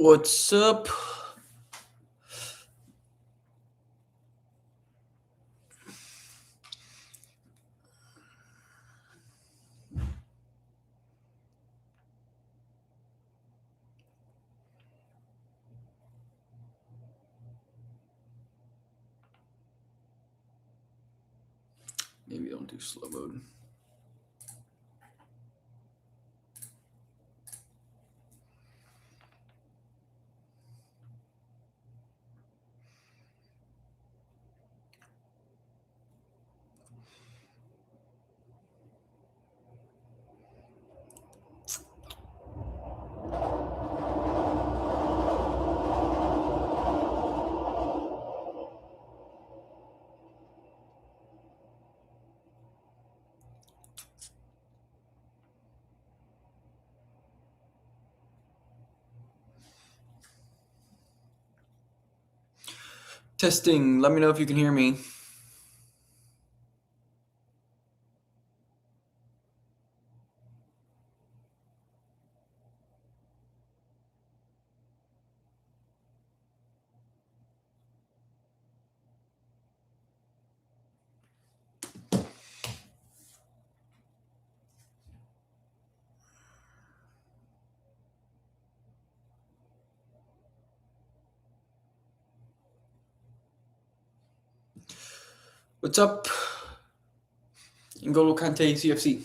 What's up? Maybe don't do slow mode. Testing. Let me know if you can hear me. What's up? N'Golo Kante, CFC.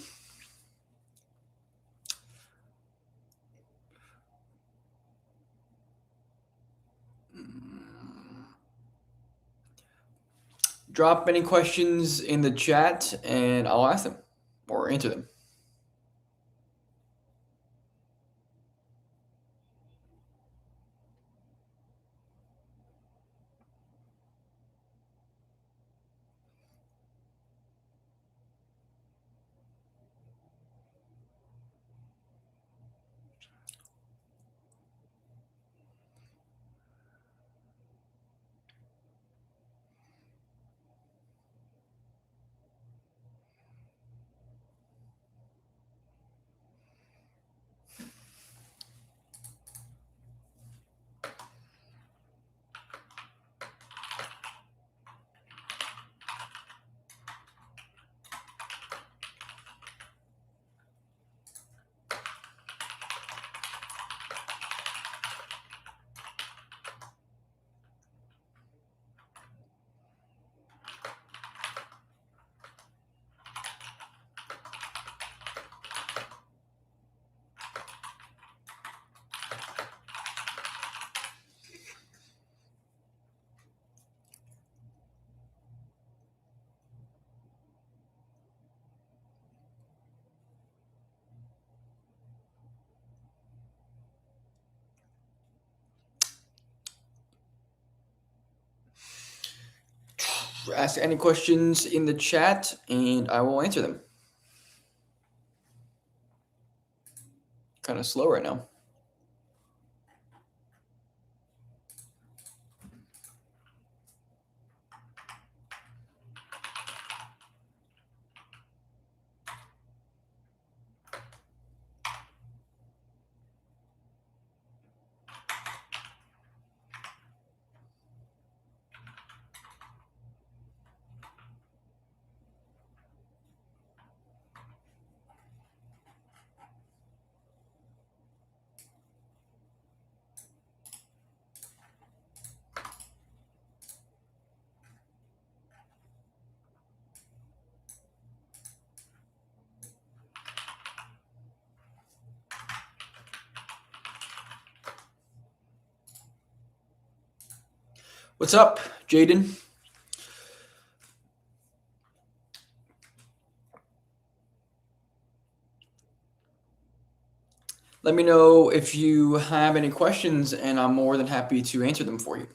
Drop any questions in the chat and I'll ask them or answer them. Ask any questions in the chat and I will answer them. Kind of slow right now. What's up, Jaden? Let me know if you have any questions and I'm more than happy to answer them for you.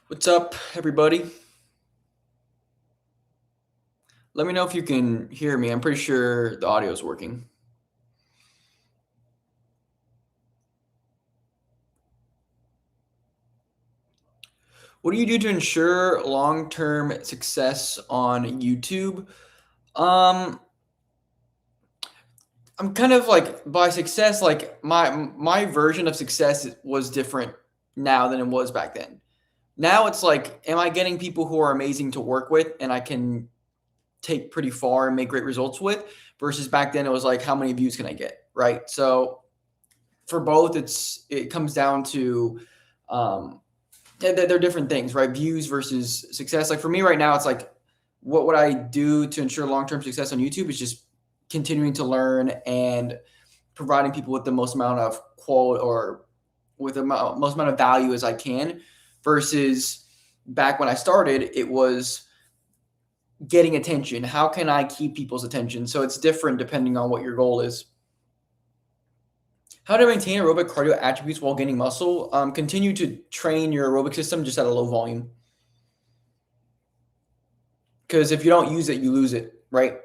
What's up, everybody? Let me know if you can hear me. I'm pretty sure the audio is working. What do you do to ensure long-term success on YouTube? Um, I'm kind of like by success, like my version of success was different now than it was back then. Now it's like, am I getting people who are amazing to work with and I can take pretty far and make great results with? Versus back then, it was like, how many views can I get? Right. So for both, it comes down to um, they're different things, right? Views versus success. Like for me right now, it's like, what would I do to ensure long term success on YouTube is just continuing to learn and providing people with the most amount of quality or with the most amount of value as I can. Versus back when I started, it was getting attention. How can I keep people's attention? So it's different depending on what your goal is. How to maintain aerobic cardio attributes while gaining muscle? Continue to train your aerobic system just at a low volume. Because if you don't use it, you lose it, right?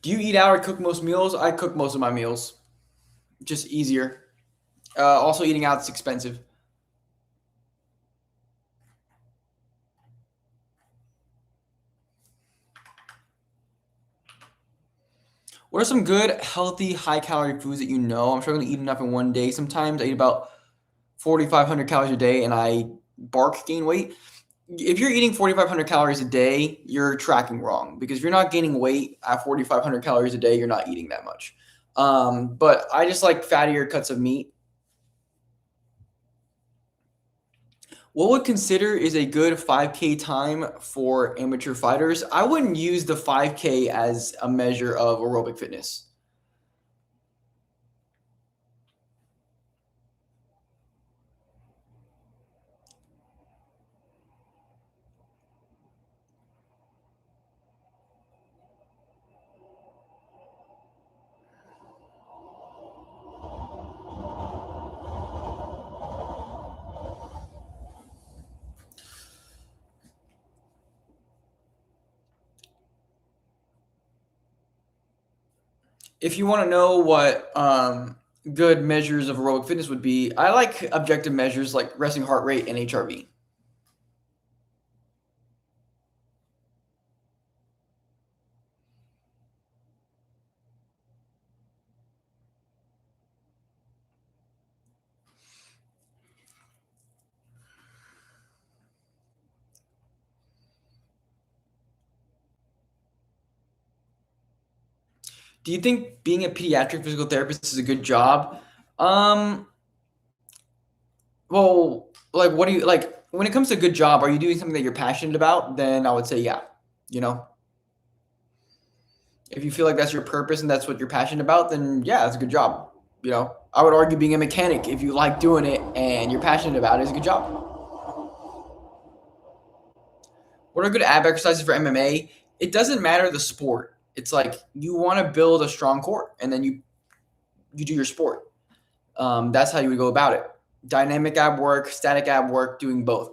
Do you eat out or cook most meals? I cook most of my meals. Just easier. Also, eating out is expensive. What are some good, healthy, high calorie foods that you know? I'm struggling to eat enough in one day. Sometimes I eat about 4,500 calories a day and I gain weight. If you're eating 4,500 calories a day, you're tracking wrong because if you're not gaining weight at 4,500 calories a day, you're not eating that much. But I just like fattier cuts of meat. What would consider is a good 5K time for amateur fighters? I wouldn't use the 5K as a measure of aerobic fitness. If you want to know what good measures of aerobic fitness would be, I like objective measures like resting heart rate and HRV. Do you think being a pediatric physical therapist is a good job? Um, well, like, what do you like when it comes to a good job? Are you doing something that you're passionate about? Then I would say, yeah. You know, if you feel like that's your purpose and that's what you're passionate about, then yeah, it's a good job. You know, I would argue being a mechanic, if you like doing it and you're passionate about it, is a good job. What are good ab exercises for MMA? It doesn't matter the sport. It's like you want to build a strong core, and then you do your sport. That's how you would go about it. Dynamic ab work, static ab work, doing both.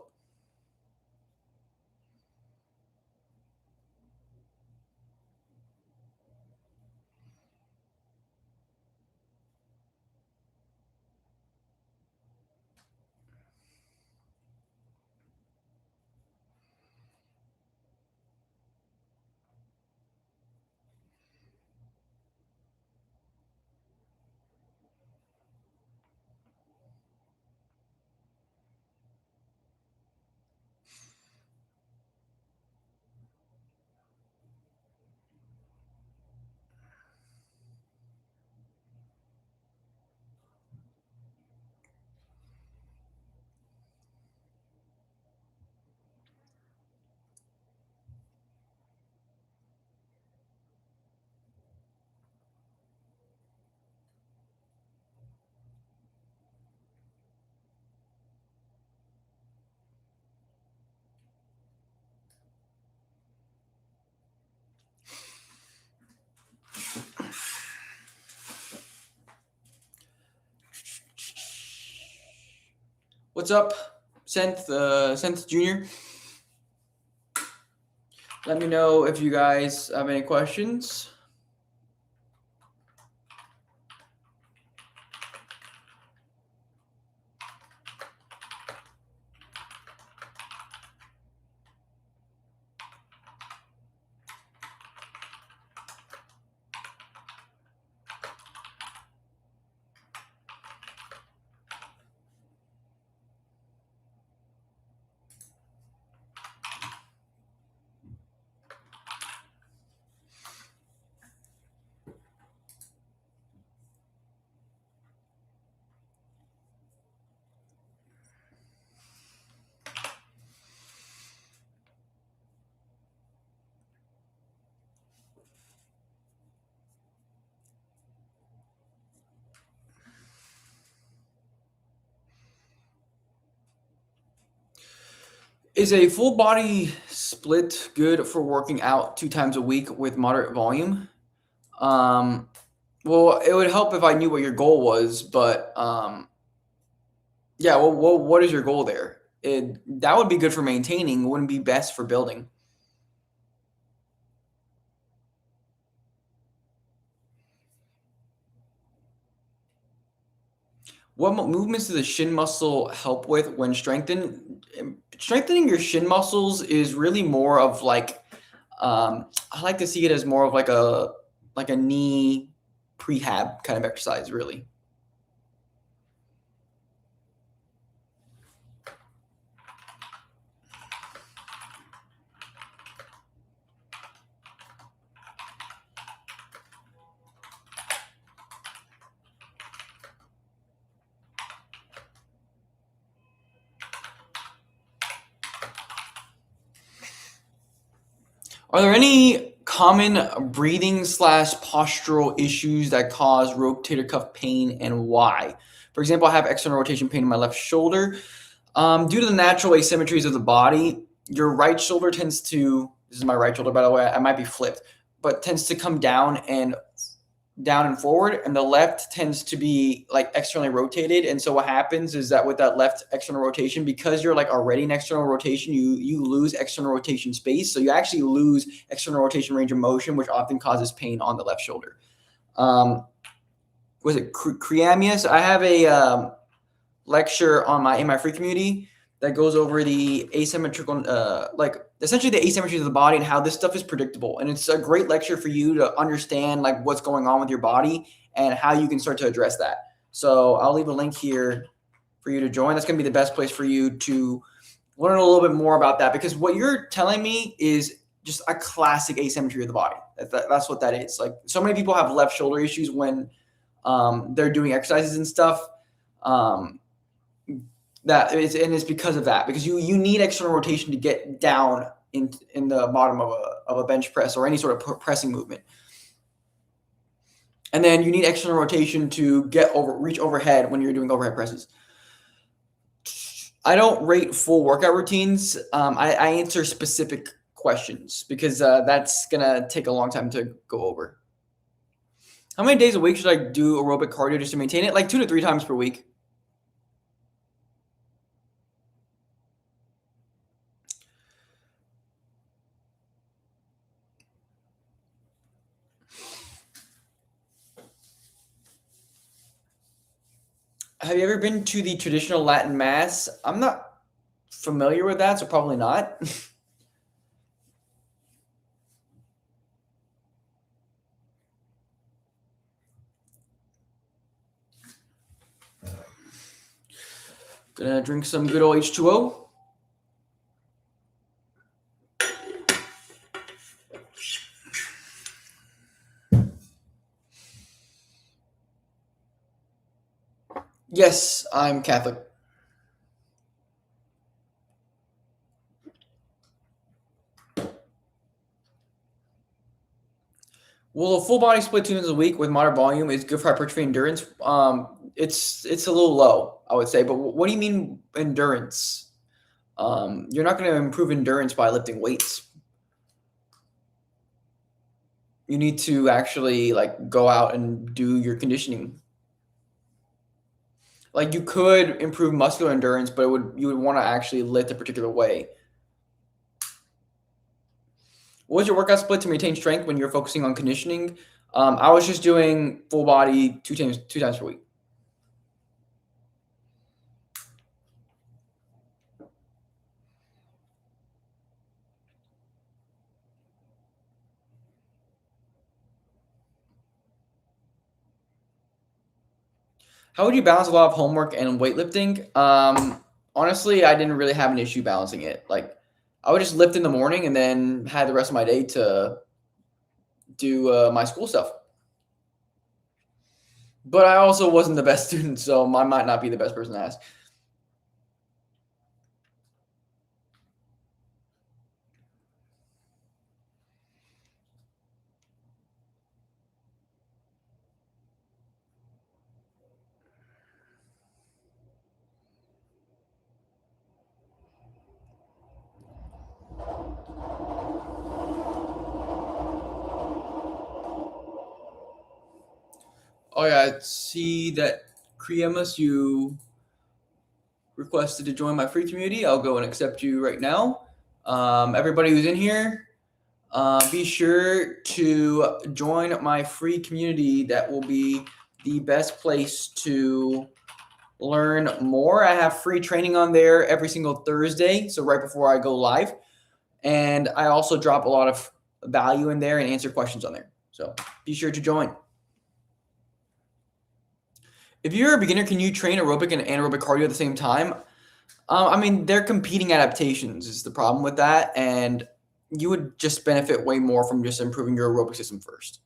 What's up, Senth Junior? Let me know if you guys have any questions. Is a full body split good for working out 2 times a week with moderate volume? Um, well, it would help if I knew what your goal was, but yeah. Well, what is your goal there? That would be good for maintaining. Wouldn't be best for building. What movements does the shin muscle help with when strengthened? Strengthening your shin muscles is really more of like I like to see it as more of like a knee prehab kind of exercise, really. Are there any common breathing slash postural issues that cause rotator cuff pain and why? For example, I have external rotation pain in my left shoulder. Due to the natural asymmetries of the body, your right shoulder tends to, this is my right shoulder, by the way, I might be flipped, but tends to come down and forward, and the left tends to be like externally rotated. And so what happens is that with that left external rotation, because you're like already in external rotation, you lose external rotation space. So you actually lose external rotation range of motion, which often causes pain on the left shoulder. Was it creamius? I have a lecture in my free community that goes over the asymmetrical, like essentially the asymmetries of the body and how this stuff is predictable. And it's a great lecture for you to understand like what's going on with your body and how you can start to address that. So I'll leave a link here for you to join. That's going to be the best place for you to learn a little bit more about that, because what you're telling me is just a classic asymmetry of the body. That's what that is. Like so many people have left shoulder issues when they're doing exercises and stuff. It's because of that, because you need external rotation to get down in the bottom of a bench press or any sort of pressing movement, and then you need external rotation to reach overhead when you're doing overhead presses. I don't rate full workout routines. I answer specific questions because that's gonna take a long time to go over. How many days a week should I do aerobic cardio just to maintain it? Like 2 to 3 times per week. Have you ever been to the traditional Latin Mass? I'm not familiar with that, so probably not. Gonna drink some good old H2O. Yes, I'm Catholic. Well, a full body split 2 times a week with moderate volume is good for hypertrophy endurance. It's a little low, I would say. But what do you mean endurance? You're not going to improve endurance by lifting weights. You need to actually like go out and do your conditioning. Like you could improve muscular endurance, but you would want to actually lift a particular way. What was your workout split to maintain strength when you're focusing on conditioning? I was just doing full body two times per week. How would you balance a lot of homework and weightlifting? Honestly, I didn't really have an issue balancing it. Like, I would just lift in the morning and then had the rest of my day to do my school stuff. But I also wasn't the best student, so I might not be the best person to ask. Oh yeah, I see that Creamus, you requested to join my free community. I'll go and accept you right now. Everybody who's in here, be sure to join my free community. That will be the best place to learn more. I have free training on there every single Thursday, so right before I go live. And I also drop a lot of value in there and answer questions on there. So be sure to join. If you're a beginner, can you train aerobic and anaerobic cardio at the same time? I mean, they're competing adaptations is the problem with that. And you would just benefit way more from just improving your aerobic system first.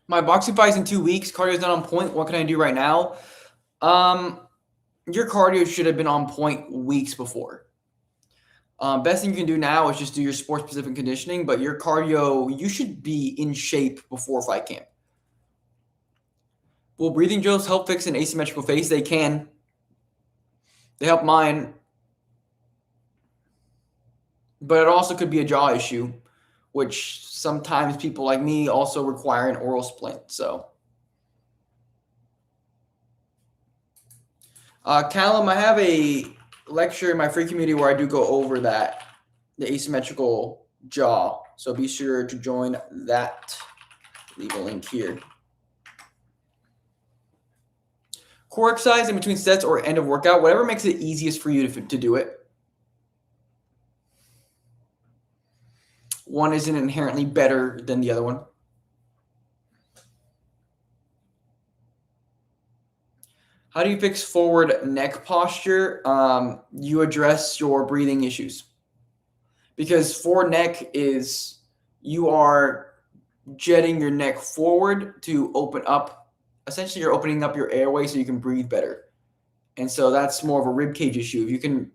My boxing fight is in 2 weeks. Cardio's not on point. What can I do right now? Your cardio should have been on point weeks before. Best thing you can do now is just do your sport specific conditioning, but your cardio, you should be in shape before fight camp. Will breathing drills help fix an asymmetrical face? They can. They help mine. But it also could be a jaw issue, which sometimes people like me also require an oral splint. So, Callum, I have a lecture in my free community where I do go over that, the asymmetrical jaw. So be sure to join that. Leave a link here. Core exercise in between sets or end of workout, whatever makes it easiest for you to do it. One isn't inherently better than the other one. How do you fix forward neck posture? You address your breathing issues. Because forward neck is you are jetting your neck forward to open up. Essentially, you're opening up your airway so you can breathe better. And so that's more of a rib cage issue. If you can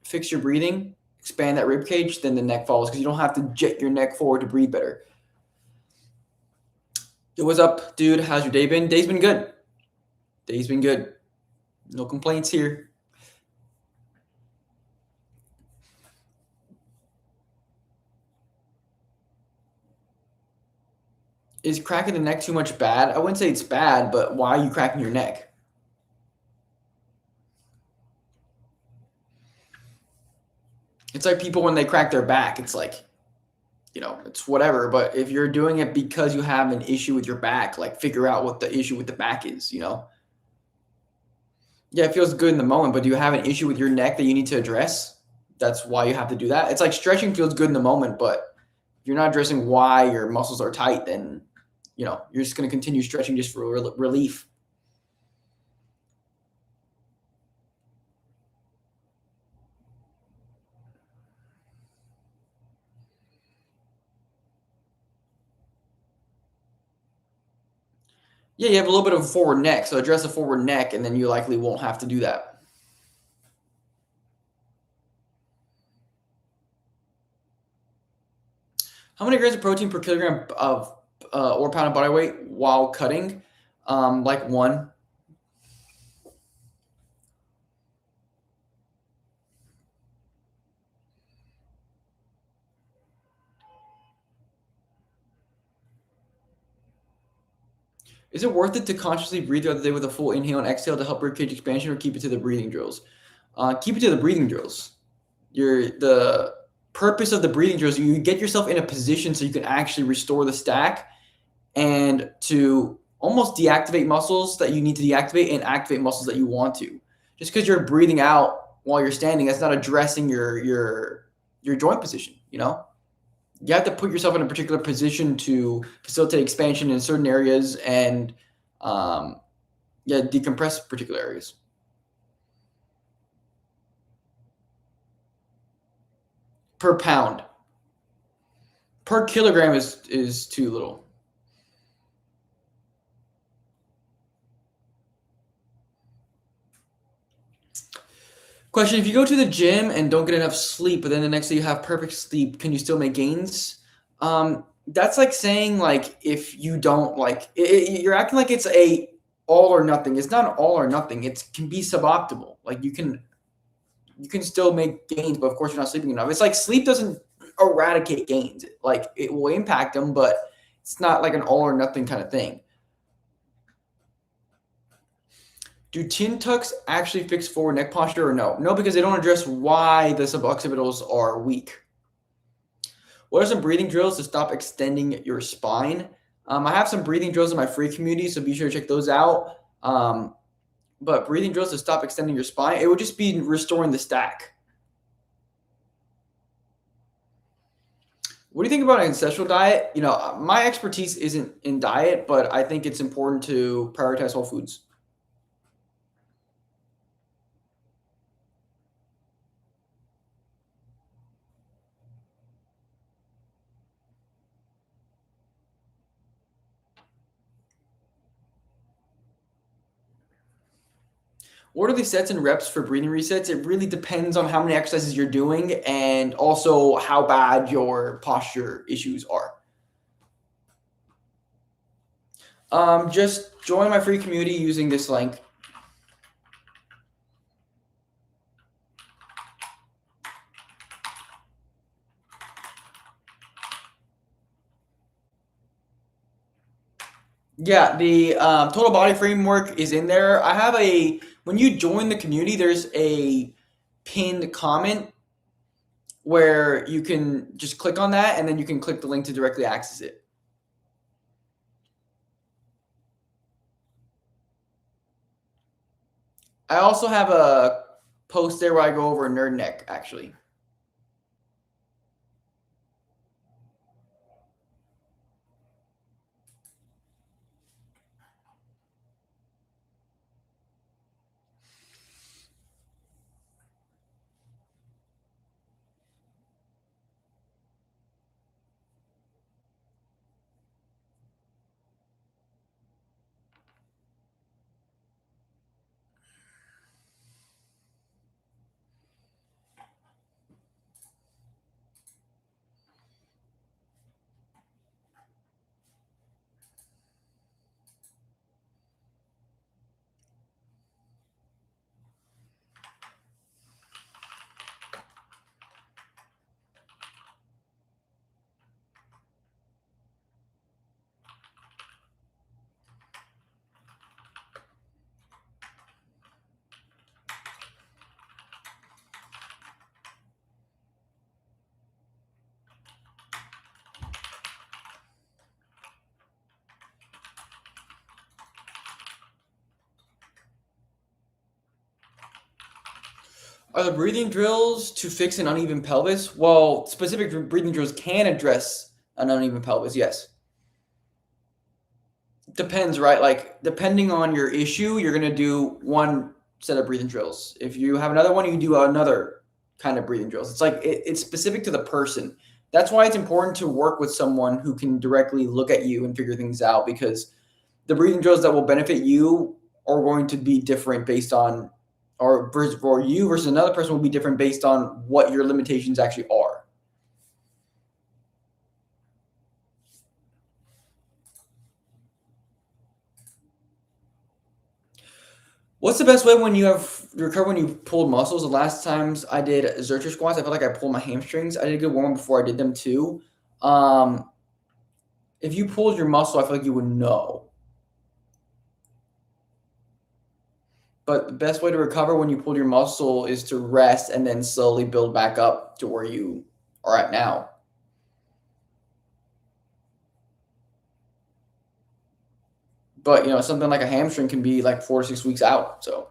fix your breathing, expand that rib cage, then the neck follows because you don't have to jet your neck forward to breathe better. Yo, what's up, dude? How's your day been? Day's been good. Day's been good. No complaints here. Is cracking the neck too much bad? I wouldn't say it's bad, but why are you cracking your neck? It's like people when they crack their back, it's like, it's whatever. But if you're doing it because you have an issue with your back, like figure out what the issue with the back is, Yeah, it feels good in the moment, but do you have an issue with your neck that you need to address? That's why you have to do that. It's like stretching feels good in the moment, but you're not addressing why your muscles are tight, then you're just going to continue stretching just for relief. Yeah, you have a little bit of a forward neck, so address the forward neck, and then you likely won't have to do that. How many grams of protein per kilogram of or pound of body weight while cutting? Like 1. Is it worth it to consciously breathe throughout the day with a full inhale and exhale to help ribcage expansion, or keep it to the breathing drills? Keep it to the breathing drills. The purpose of the breathing drills, you get yourself in a position so you can actually restore the stack and to almost deactivate muscles that you need to deactivate and activate muscles that you want to. Just because you're breathing out while you're standing, that's not addressing your joint position. You have to put yourself in a particular position to facilitate expansion in certain areas and decompress particular areas. Per pound. Per kilogram is too little. Question: if you go to the gym and don't get enough sleep, but then the next day you have perfect sleep, can you still make gains? That's like saying, like, if you don't you're acting like it's a all or nothing. It's not an all or nothing. It can be suboptimal. Like you can still make gains, but of course you're not sleeping enough. It's like sleep doesn't eradicate gains. Like it will impact them, but it's not like an all or nothing kind of thing. Do chin tucks actually fix forward neck posture or no? No, because they don't address why the suboccipitals are weak. What are some breathing drills to stop extending your spine? I have some breathing drills in my free community, so be sure to check those out. But breathing drills to stop extending your spine, it would just be restoring the stack. What do you think about an ancestral diet? My expertise isn't in diet, but I think it's important to prioritize whole foods. What are the sets and reps for breathing resets? It really depends on how many exercises you're doing and also how bad your posture issues are. Just join my free community using this link. Yeah, the total body framework is in there. When you join the community, there's a pinned comment where you can just click on that, and then you can click the link to directly access it. I also have a post there where I go over nerd neck, actually. Are the breathing drills to fix an uneven pelvis? Well, specific breathing drills can address An uneven pelvis, yes. Depends, right? Like depending on your issue, you're gonna do one set of breathing drills. If you have another one, you do another kind of breathing drills. It's like it's specific to the person. That's why it's important to work with someone who can directly look at you and figure things out, because the breathing drills that will benefit you are going to be different based on, or for you versus another person will be different based on what your limitations actually are. What's the best way when you have recover when you pulled muscles? The last times I did Zercher squats, I felt like I pulled my hamstrings. I did a good warm before I did them too. Um, if you pulled your muscle, I feel like you would know. But the best way to recover when you pulled your muscle is to rest and then slowly build back up to where you are at now. But something like a hamstring can be like 4 to 6 weeks out. So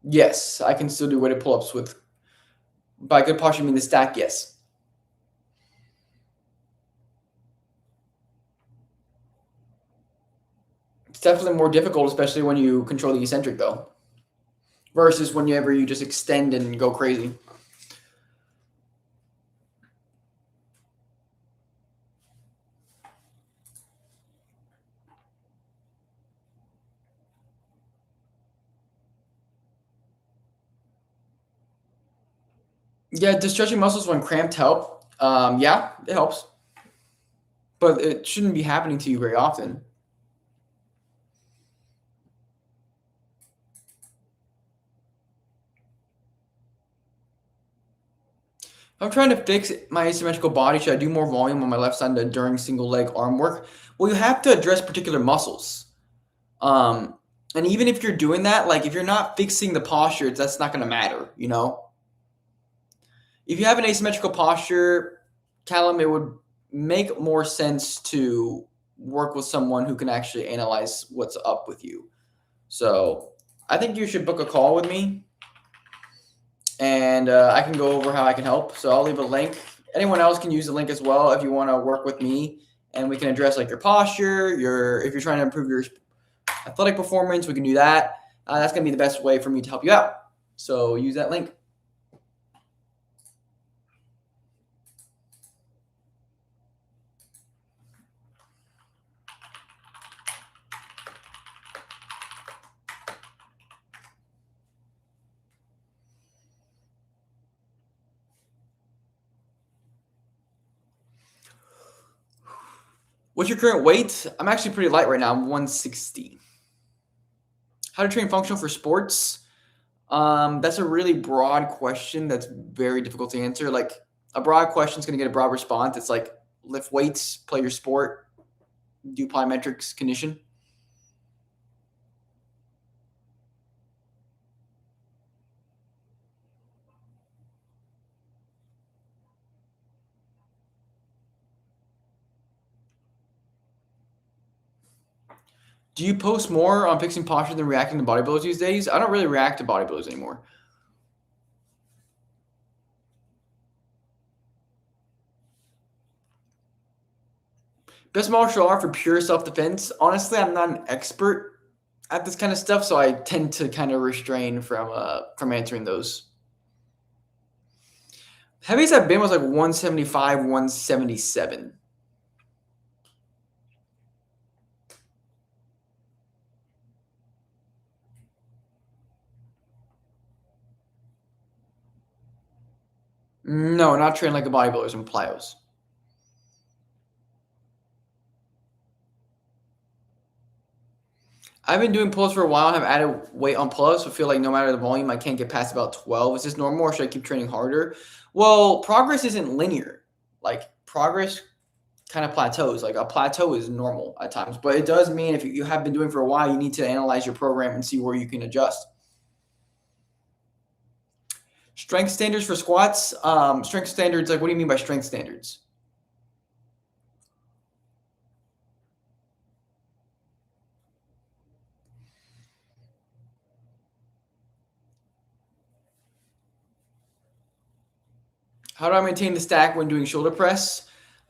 yes, I can still do weighted pull-ups with, by good posture, I mean the stack, yes. It's definitely more difficult, especially when you control the eccentric though, versus whenever you just extend and go crazy. Yeah, does stretching muscles when cramped help? Yeah, it helps, but it shouldn't be happening to you very often. If I'm trying to fix my asymmetrical body, should I do more volume on my left side during single leg arm work? Well, you have to address particular muscles. Um, and even if you're doing that, like if you're not fixing the posture, that's not going to matter, If you have an asymmetrical posture, Callum, it would make more sense to work with someone who can actually analyze what's up with you. So I think you should book a call with me, and I can go over how I can help. So I'll leave a link. Anyone else can use the link as well if you want to work with me, and we can address like your posture, if you're trying to improve your athletic performance, we can do that. That's going to be the best way for me to help you out. So use that link. What's your current weight? I'm actually pretty light right now. I'm 160. How to train functional for sports? That's a really broad question that's very difficult to answer. Like a broad question is going to get a broad response. It's like lift weights, play your sport, do plyometrics, condition. Do you post more on fixing posture than reacting to bodybuilders these days? I don't really react to bodybuilders anymore. Best martial art for pure self-defense? Honestly, I'm not an expert at this kind of stuff, so I tend to kind of restrain from answering those. Heaviest I've been was like 175, 177. No, not trained like a bodybuilders and plyos. I've been doing pull-ups for a while and have added weight on pull-ups, but feel like no matter the volume, I can't get past about 12. Is this normal or should I keep training harder? Well, progress isn't linear. Like progress kind of plateaus. Like a plateau is normal at times, but it does mean if you have been doing for a while, you need to analyze your program and see where you can adjust. Strength standards for squats. Strength standards. Like, what do you mean by strength standards? How do I maintain the stack when doing shoulder press?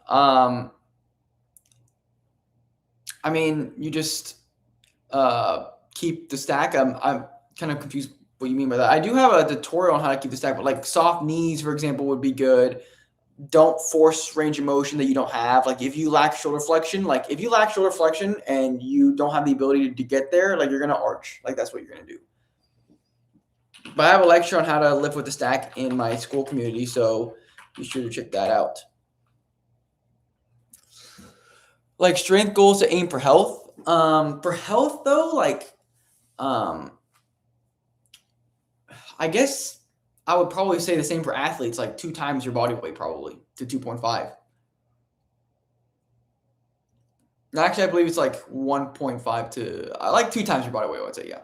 Um, I mean, you just keep the stack. I'm kind of confused what you mean by that. I do have a tutorial on how to keep the stack, but like soft knees, for example, would be good. Don't force range of motion that you don't have. Like if you lack shoulder flexion, and you don't have the ability to get there, like you're gonna arch. Like that's what you're gonna do. But I have a lecture on how to lift with the stack in my school community, so be sure to check that out. Like strength goals to aim for health. For health though, like I guess I would probably say the same for athletes, like 2 times your body weight, probably to 2.5. Actually, I believe it's like 1.5 to I like 2 times your body weight. I would say, yeah.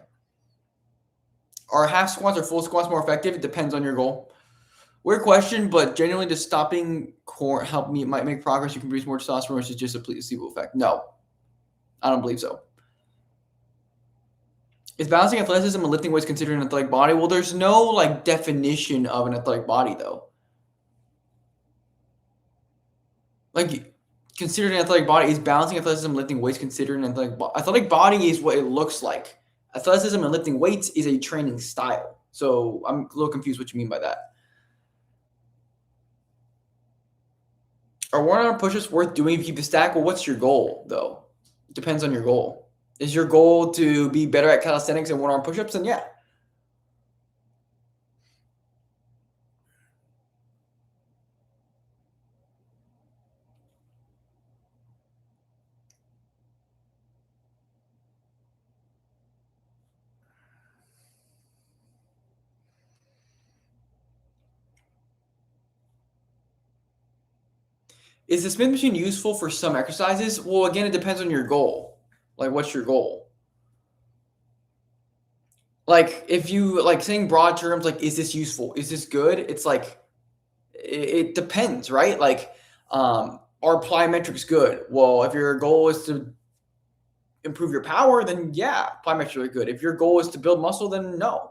Are half squats or full squats more effective? It depends on your goal. Weird question, but genuinely, just stopping core help me might make progress. You can produce more testosterone versus just a placebo effect. No, I don't believe so. Is balancing athleticism and lifting weights considered an athletic body? Well, there's no like definition of an athletic body though. Like considered an athletic body is balancing athleticism, lifting weights considered an athletic body. Athletic body is what it looks like. Athleticism and lifting weights is a training style. So I'm a little confused what you mean by that. Are one-arm push-ups worth doing if you keep the stack? Well, what's your goal though? It depends on your goal. Is your goal to be better at calisthenics and one-arm push-ups? Then yeah. Is the Smith machine useful for some exercises? Well, again, it depends on your goal. Like, what's your goal? Like, if you like saying broad terms, like, is this useful? Is this good? It's like, it depends, right? Like, are plyometrics good? Well, if your goal is to improve your power, then yeah, plyometrics are good. If your goal is to build muscle, then no.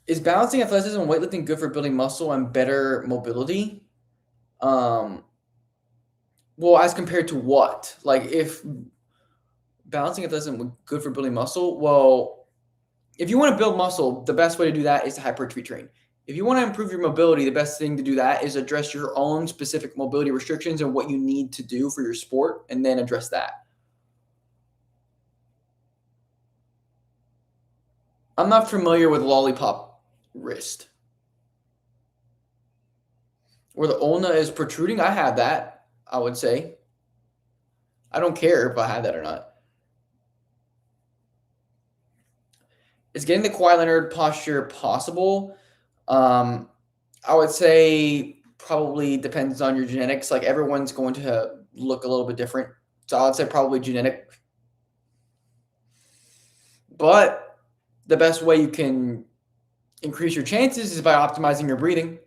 Is balancing athleticism and weightlifting good for building muscle and better mobility? Um, well, as compared to what? Like, if balancing athleticism good for building muscle, well, if you want to build muscle, the best way to do that is to hypertrophy train. If you want to improve your mobility, the best thing to do that is address your own specific mobility restrictions and what you need to do for your sport, and then address that. I'm not familiar with lollipop wrist. Where the ulna is protruding, I have that, I would say. I don't care if I have that or not. Is getting the quiet Leonard posture possible? I would say probably depends on your genetics. Like everyone's going to look a little bit different. So I would say probably genetic. But the best way you can increase your chances is by optimizing your breathing.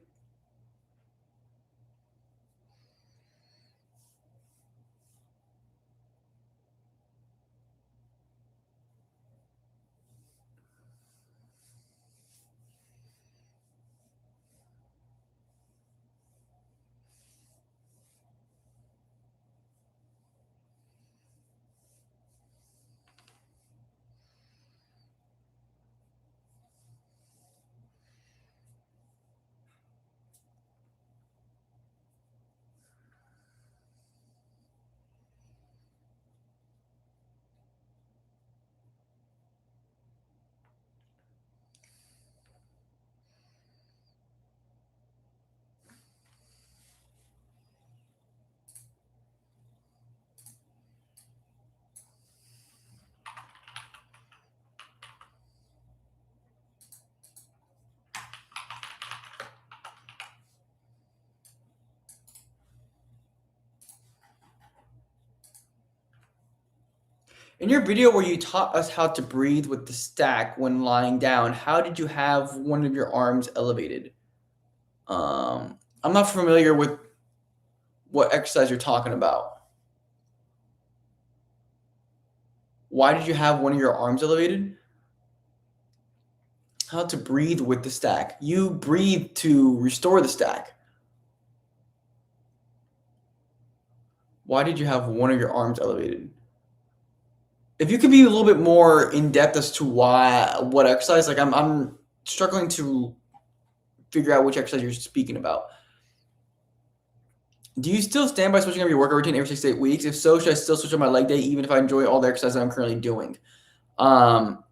In your video where you taught us how to breathe with the stack when lying down, how did you have one of your arms elevated? I'm not familiar with what exercise you're talking about. Why did you have one of your arms elevated? How to breathe with the stack. You breathe to restore the stack. Why did you have one of your arms elevated? If you could be a little bit more in depth as to what exercise, like I'm struggling to figure out which exercise you're speaking about. Do you still stand by switching up your workout routine every 6 to 8 weeks? If so, should I still switch up my leg day even if I enjoy all the exercise that I'm currently doing? Well,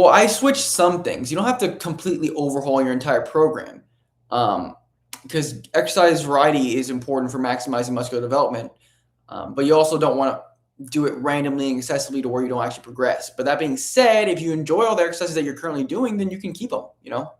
I switched some things. You don't have to completely overhaul your entire program, because exercise variety is important for maximizing muscular development. But you also don't want to do it randomly and excessively to where you don't actually progress. But that being said, if you enjoy all the exercises that you're currently doing, then you can keep them, you know?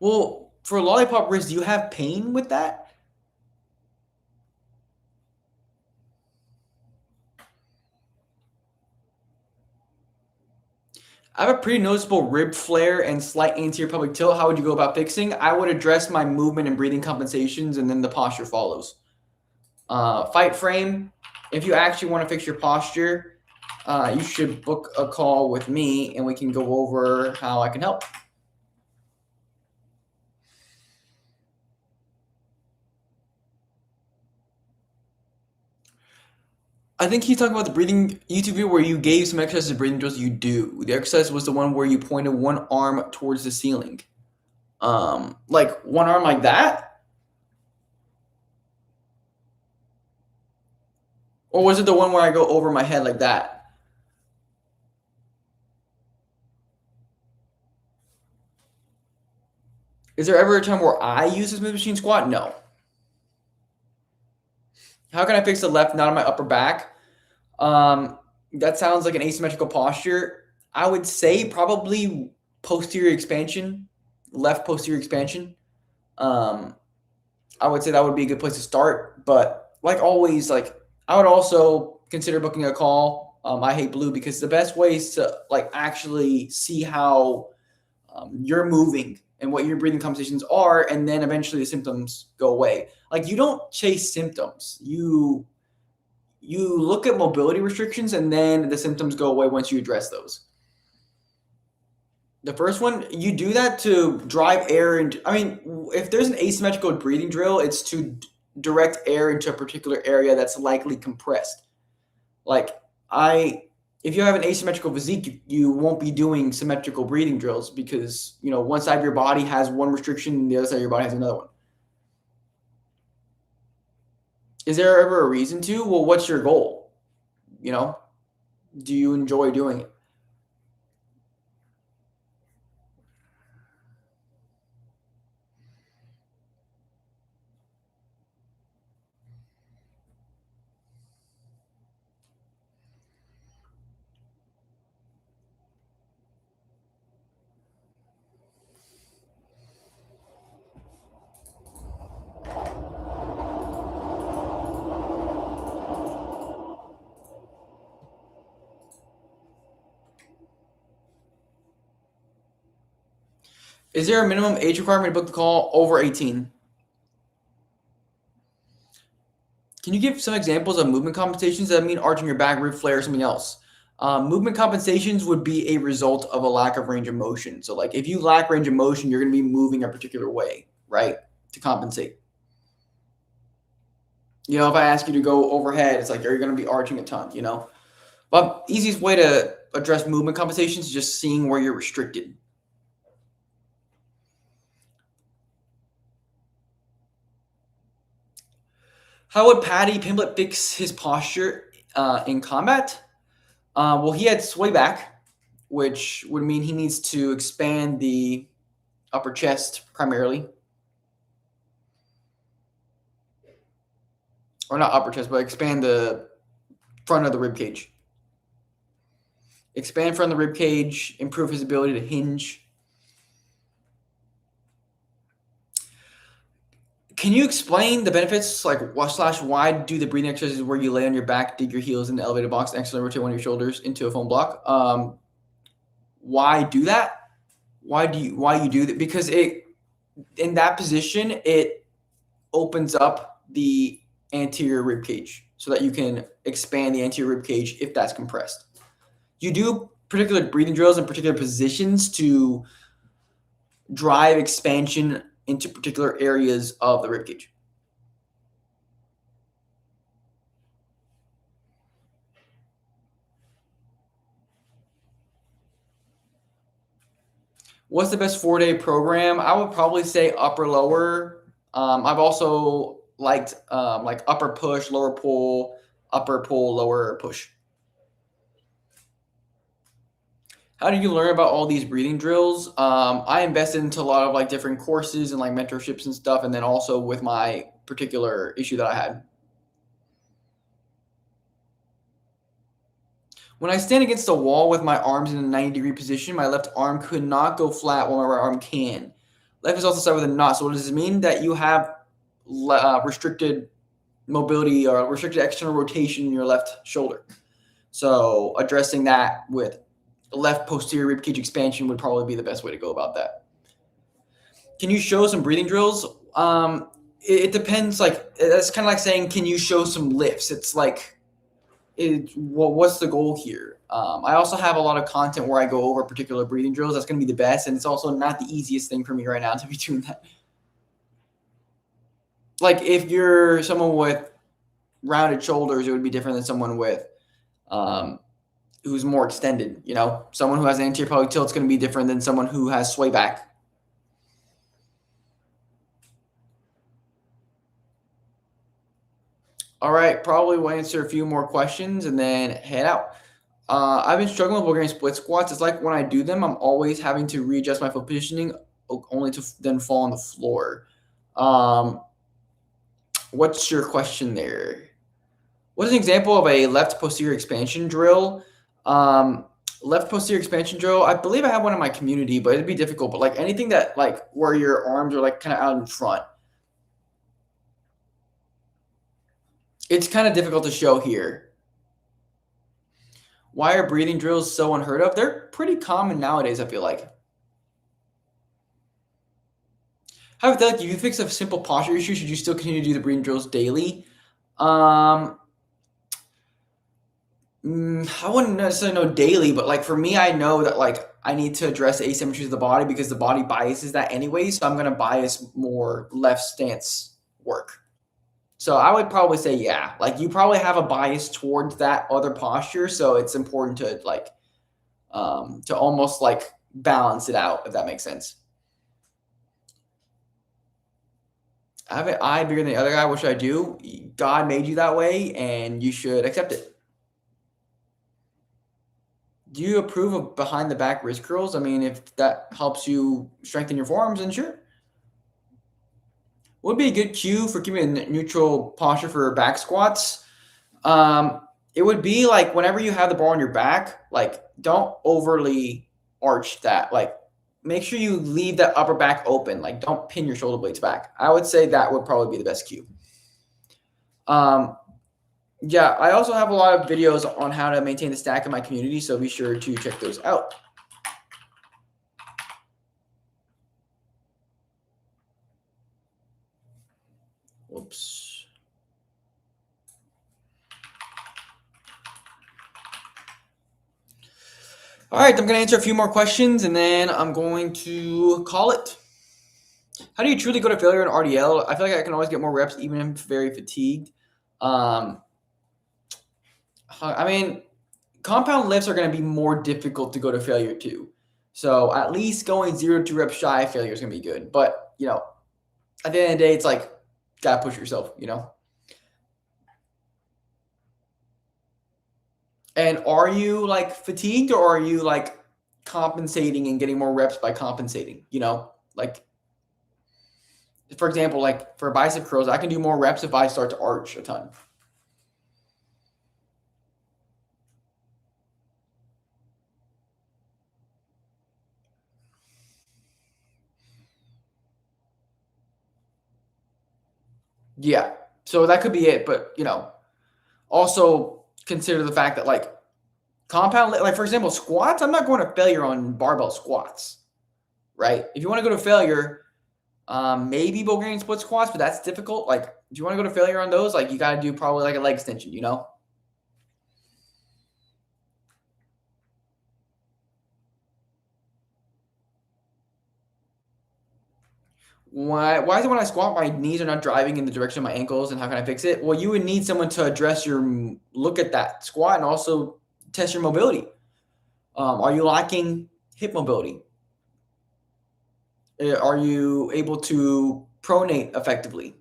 Well, for lollipop wrist, do you have pain with that? I have a pretty noticeable rib flare and slight anterior pelvic tilt. How would you go about fixing? I would address my movement and breathing compensations, and then the posture follows. Fight frame. If you actually want to fix your posture, you should book a call with me, and we can go over how I can help. I think he's talking about the breathing YouTube video where you gave some exercises of breathing drills you do. The exercise was the one where you pointed one arm towards the ceiling. Like one arm like that? Or was it the one where I go over my head like that? Is there ever a time where I use this machine squat? No. How can I fix the left knot on my upper back? That sounds like an asymmetrical posture. I would say probably posterior expansion, left posterior expansion. I would say that would be a good place to start. But like always, like I would also consider booking a call. I hate blue because the best ways to like actually see how you're moving and what your breathing compensations are, and then eventually the symptoms go away. Like you don't chase symptoms. You look at mobility restrictions, and then the symptoms go away once you address those. The first one, you do that to drive air into. I mean, if there's an asymmetrical breathing drill, it's to direct air into a particular area that's likely compressed. Like if you have an asymmetrical physique, you won't be doing symmetrical breathing drills because one side of your body has one restriction, and the other side of your body has another one. Is there ever a reason to? Well, what's your goal? Do you enjoy doing it? Is there a minimum age requirement to book the call? Over 18. Can you give some examples of movement compensations that mean arching your back, rib flare, or something else? Movement compensations would be a result of a lack of range of motion. So like if you lack range of motion, you're going to be moving a particular way, right, to compensate. If I ask you to go overhead, it's like you're going to be arching a ton, But easiest way to address movement compensations is just seeing where you're restricted. How would Patty Pimblett fix his posture in combat? Well, he had sway back, which would mean he needs to expand the upper chest primarily. Or not upper chest, but expand the front of the rib cage. Expand front of the rib cage, improve his ability to hinge. Can you explain the benefits, like what slash why do the breathing exercises where you lay on your back, dig your heels in the elevated box, and externally rotate one of your shoulders into a foam block? Why do that? Why you do that? Because it in that position it opens up the anterior rib cage so that you can expand the anterior rib cage if that's compressed. You do particular breathing drills in particular positions to drive expansion into particular areas of the rib cage. What's the best 4-day program? I would probably say upper lower. I've also liked like upper push, lower pull, upper pull, lower push. How did you learn about all these breathing drills? I invested into a lot of like different courses and like mentorships and stuff, and then also with my particular issue that I had. When I stand against the wall with my arms in a 90-degree position, my left arm could not go flat while my right arm can. Left is also side with a knot. So what does this mean? That you have restricted mobility or restricted external rotation in your left shoulder. So addressing that with left posterior rib cage expansion would probably be the best way to go about that. Can you show some breathing drills? It depends. Like that's kind of like saying, can you show some lifts? It's like, what's the goal here? I also have a lot of content where I go over particular breathing drills. That's going to be the best, and it's also not the easiest thing for me right now to be doing that. Like if you're someone with rounded shoulders, it would be different than someone with who's more extended. You know, someone who has an anterior pelvic tilt is going to be different than someone who has sway back. All right, probably will answer a few more questions and then head out. I've been struggling with Bulgarian split squats. It's like when I do them, I'm always having to readjust my foot positioning, only to then fall on the floor. What's your question there? What's an example of a left posterior expansion drill? Left posterior expansion drill. I believe I have one in my community, but it'd be difficult. But like anything that like where your arms are like kind of out in front. It's kind of difficult to show here. Why are breathing drills so unheard of? They're pretty common nowadays, I feel like. Hypothetically, if you fix a simple posture issue, should you still continue to do the breathing drills daily? I wouldn't necessarily know daily, but like for me, I know that like I need to address asymmetries of the body because the body biases that anyway. So I'm going to bias more left stance work. So I would probably say, yeah, like you probably have a bias towards that other posture. So it's important to like, to almost like balance it out, if that makes sense. I have an eye bigger than the other guy. What should I do? God made you that way and you should accept it. Do you approve of behind the back wrist curls? I mean, if that helps you strengthen your forearms, then sure. Would be a good cue for keeping a neutral posture for back squats. It would be like whenever you have the bar on your back, like don't overly arch that. Like make sure you leave that upper back open. Like don't pin your shoulder blades back. I would say that would probably be the best cue. Yeah, I also have a lot of videos on how to maintain the stack in my community, so be sure to check those out. Whoops. All right, I'm going to answer a few more questions, and then I'm going to call it. How do you truly go to failure in RDL? I feel like I can always get more reps, even if I'm very fatigued. I mean, compound lifts are going to be more difficult to go to failure to. So at least going 0 to 2 reps shy of failure is going to be good. But, you know, at the end of the day, it's like, got to push yourself, you know? And are you like fatigued or are you like compensating and getting more reps by compensating? You know, like, for example, like for bicep curls, I can do more reps if I start to arch a ton. Yeah. So that could be it. But, also consider the fact that like compound, like for example, squats, I'm not going to failure on barbell squats, right? If you want to go to failure, maybe Bulgarian split squats, but that's difficult. Like, do you want to go to failure on those? Like, you got to do probably like a leg extension. Why is it when I squat, my knees are not driving in the direction of my ankles, and how can I fix it? Well, you would need someone to address look at that squat and also test your mobility. Are you lacking hip mobility? Are you able to pronate effectively?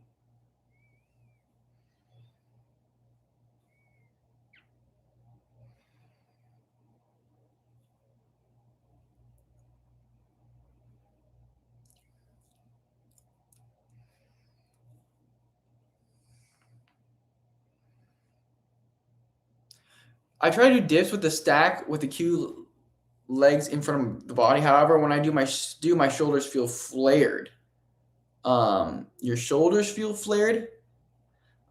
I try to do dips with the stack with the Q legs in front of the body. However, when I do my shoulders feel flared. Your shoulders feel flared.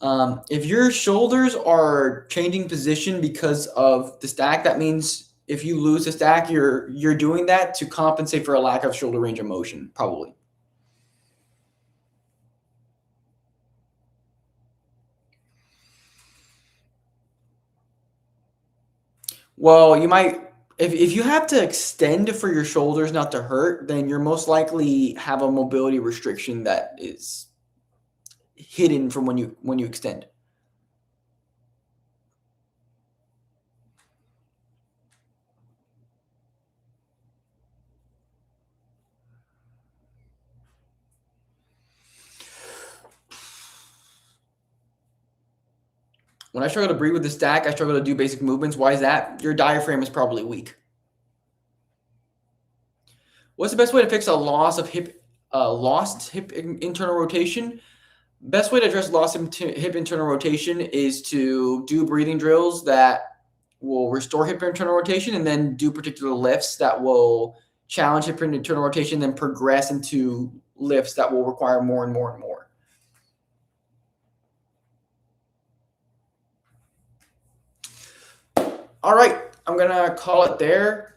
If your shoulders are changing position because of the stack, that means if you lose the stack, you're doing that to compensate for a lack of shoulder range of motion, probably. Well, you might if you have to extend for your shoulders not to hurt, then you're most likely have a mobility restriction that is hidden from when you extend. When I struggle to breathe with the stack, I struggle to do basic movements. Why is that? Your diaphragm is probably weak. What's the best way to fix a lost hip internal rotation? Best way to address lost hip internal rotation is to do breathing drills that will restore hip internal rotation, and then do particular lifts that will challenge hip internal rotation, then progress into lifts that will require more and more and more. All right, I'm gonna call it there.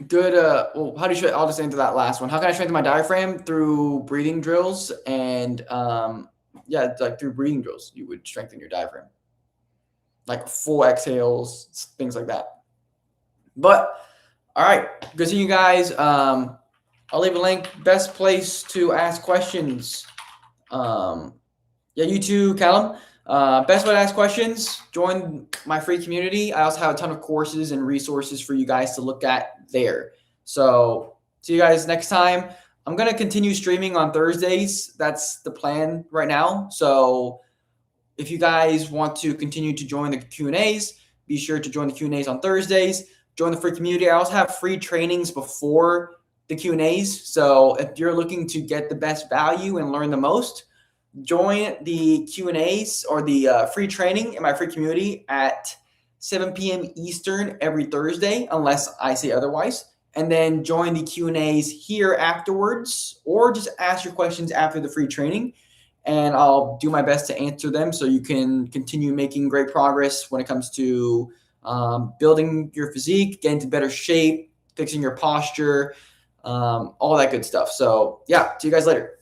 Good. Well, how do you? I'll just answer that last one. How can I strengthen my diaphragm? Through breathing drills, and yeah, like through breathing drills, you would strengthen your diaphragm, like full exhales, things like that. But all right, good seeing you guys. I'll leave a link. Best place to ask questions. Yeah, you too, Callum. Best way to ask questions, join my free community. I also have a ton of courses and resources for you guys to look at there. So see you guys next time. I'm going to continue streaming on Thursdays. That's the plan right now. So if you guys want to continue to join the Q&As, be sure to join the Q&As on Thursdays. Join the free community. I also have free trainings before the Q&As. So if you're looking to get the best value and learn the most, join the Q&As or the free training in my free community at 7 p.m. Eastern every Thursday, unless I say otherwise. And then join the Q&As here afterwards, or just ask your questions after the free training, and I'll do my best to answer them so you can continue making great progress when it comes to building your physique, getting to better shape, fixing your posture, all that good stuff. So yeah, see you guys later.